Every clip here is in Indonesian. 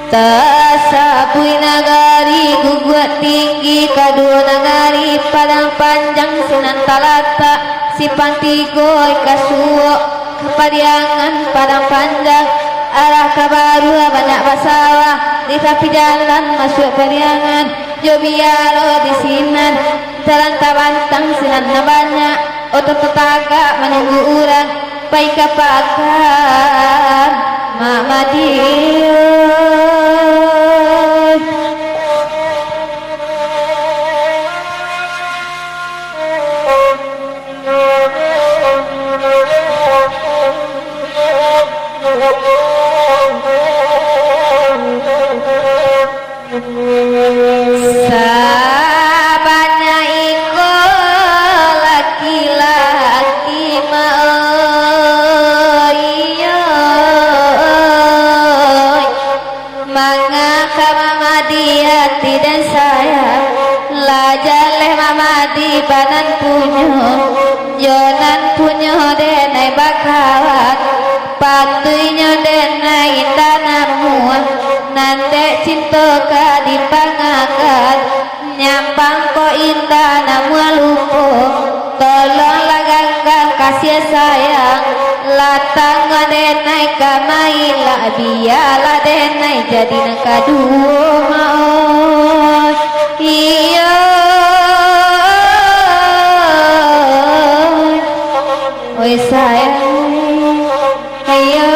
Tasabui nagari guguat tinggi kadua nagari padang panjang sinan talata si pantigoy kasuo kepadiangan padang panjang arah kabaru banyak basawah di tepi jalan masuk padiangan jobiaro di sinan jalan tabantang sinan banyak otot tetaga menunggu urang baik kapakan Mak Madiun sabanya iko laki-laki mangaka mamadiati dan saya lajaleh mamadi banan punyo jonan punyo denai bakawat patuinyo denai indanamu nande cinta ka dipangakan nyampang ko indanamu lupo tolonglah ganggang kasih sayang latang denai kamaila biarlah denai jadi nakaduo mau iyo oi sayang ayo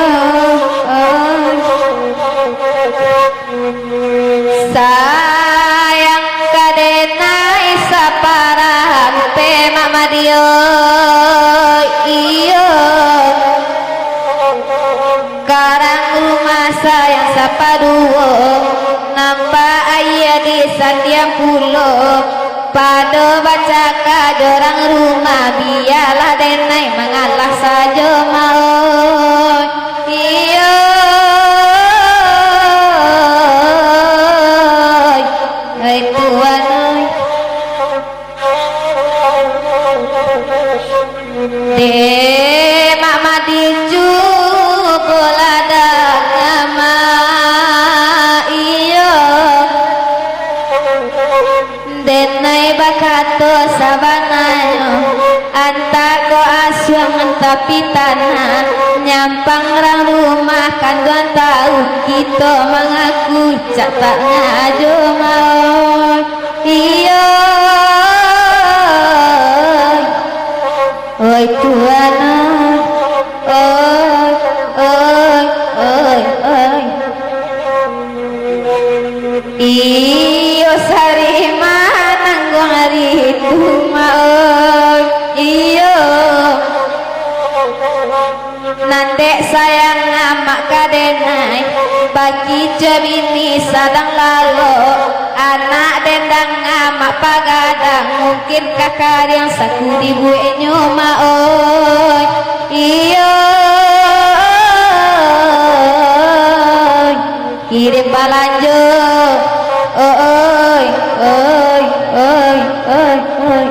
sayang kadenai saparang pe mamadio iyo karang rumah sayang sapaduo nampak ayah di sandiang pulo pada baca kajorang rumah biarlah denai mengalah saja mau iyo hai tuan de mama diju bolada nama iyo denai bakato sabanayo antako asyang tapi tanah nyampang rang rumah kan 2 tahun kita mengaku cak tak ngajo mau iyo oi tuan oi oi oi oi iyo sari manang gong hari itu mau iyo nandek sayang amak kadenai bagi jemini sadang lalo anak dendang amak pagadang mungkin kakak yang sakudi buenyo maoi iyo kirim balanjo oi oi oi oi oi oi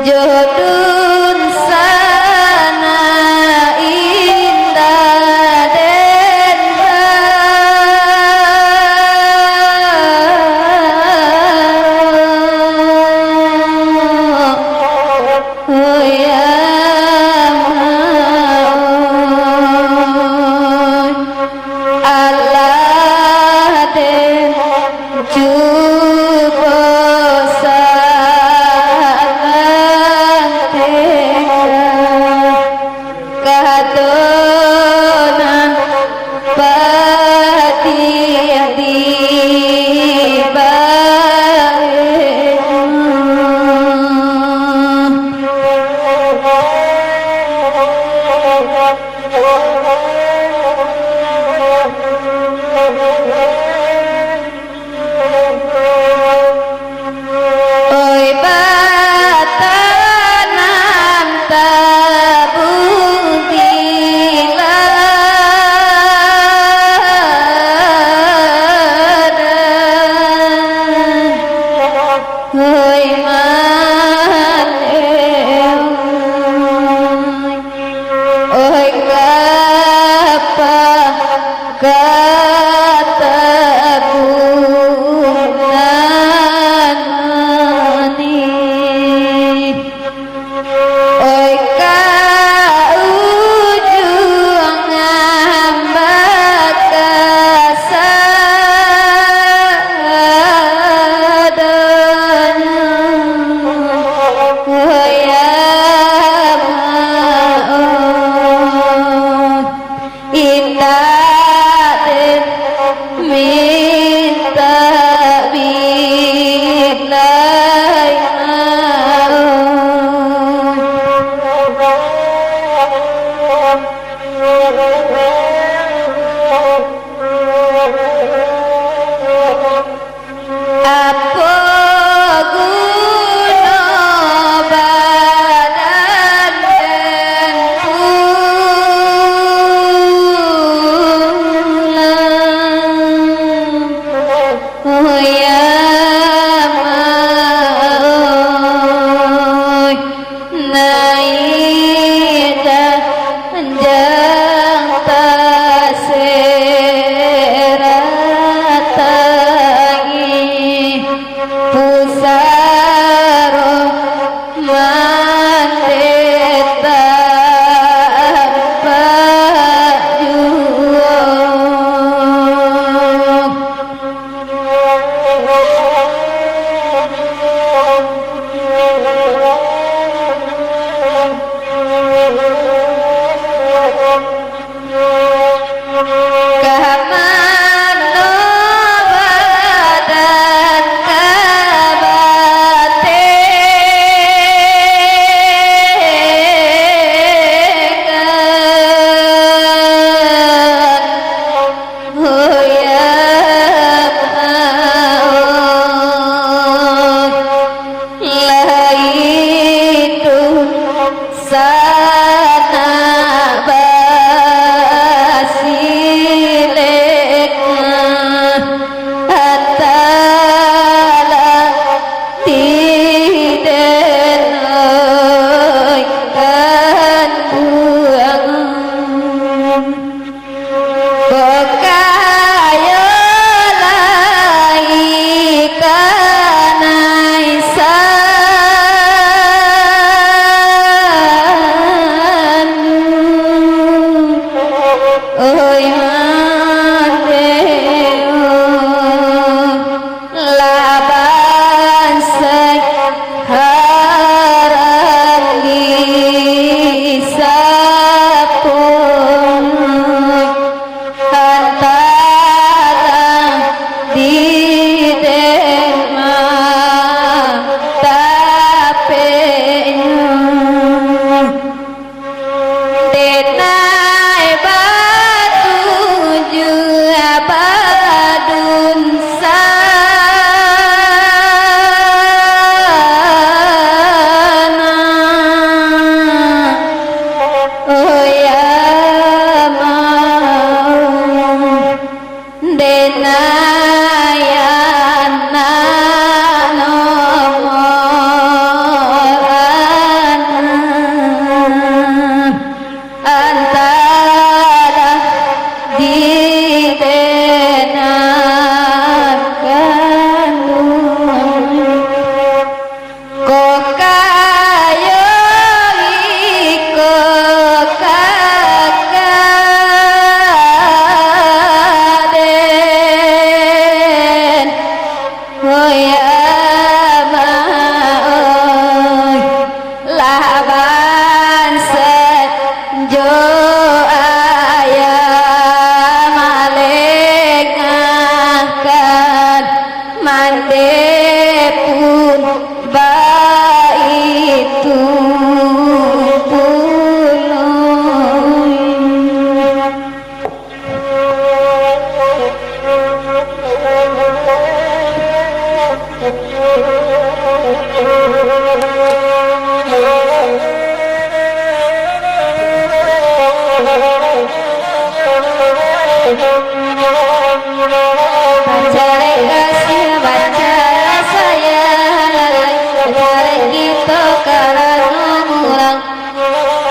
Jodun sana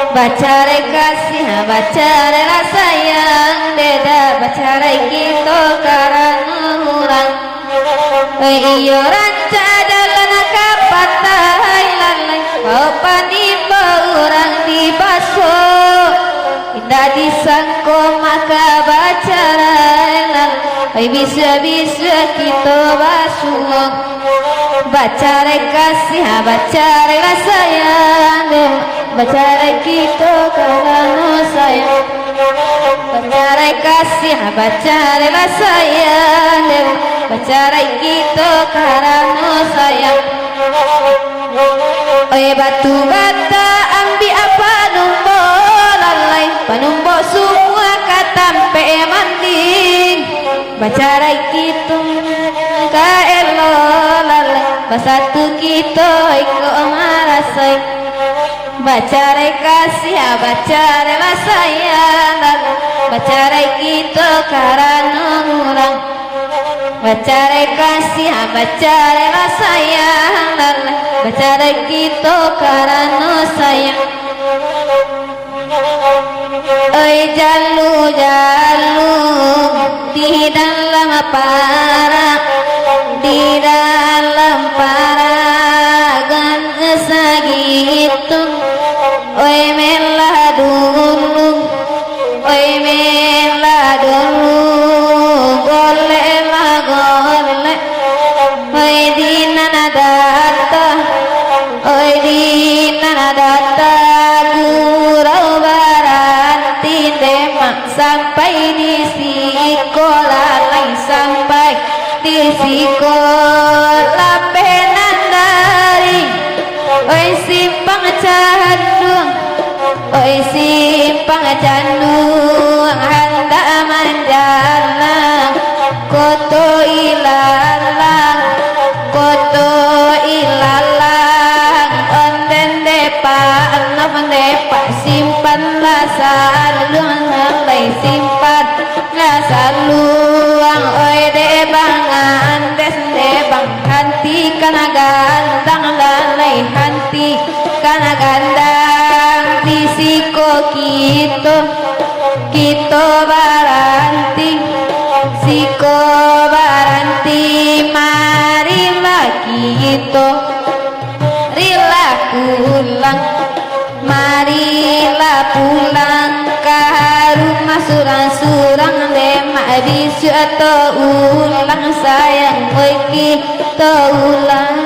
Bacare kasih, bacare sayang, deda bacare gitu karena orang. Iyo ranca dalam kapatah lalai, kau paniba orang di baso. Indah disangko maka bacara lalai, bisa-bisa kita basuh. Bacare kasih, bacare sayang, bacare kita karena sayang. Bacare kasih, bacare sayang, bacare kita karena sayang. Oye batu bata ambi apa numbo lalai, panumbo semua katampe manding. Bacare kita kaelo lalai, basatu kita iko marasai. Bacare kasih, bacare sayang, bacare kita karena orang. Bacare kasih, bacare sayang, bacare kita karena sayang. Oi jalu jalu di dalam para, di dalam paragan segitu. Oi melah dulu, oi melah dulu, goleklah golek. Oi dinana data, oi dinana data, gurau baranti demak sampai di sekolah lain, sampai di sekolah penandari. Oi simpang candung, oi simpang candung, hendak menjalang koto ilalang, koto ilalang. Onden depak, onden depak, simpanlah saluang, lay simpanlah saluang. Oi debang andes debang, hentikan gandang lalai, hentikan gandang. Risiko kita baranti, siko baranti. Marilah kita rila pulang, marilah pulang ke rumah surang-surang demak bisu atau ulang sayang. Oi kita ulang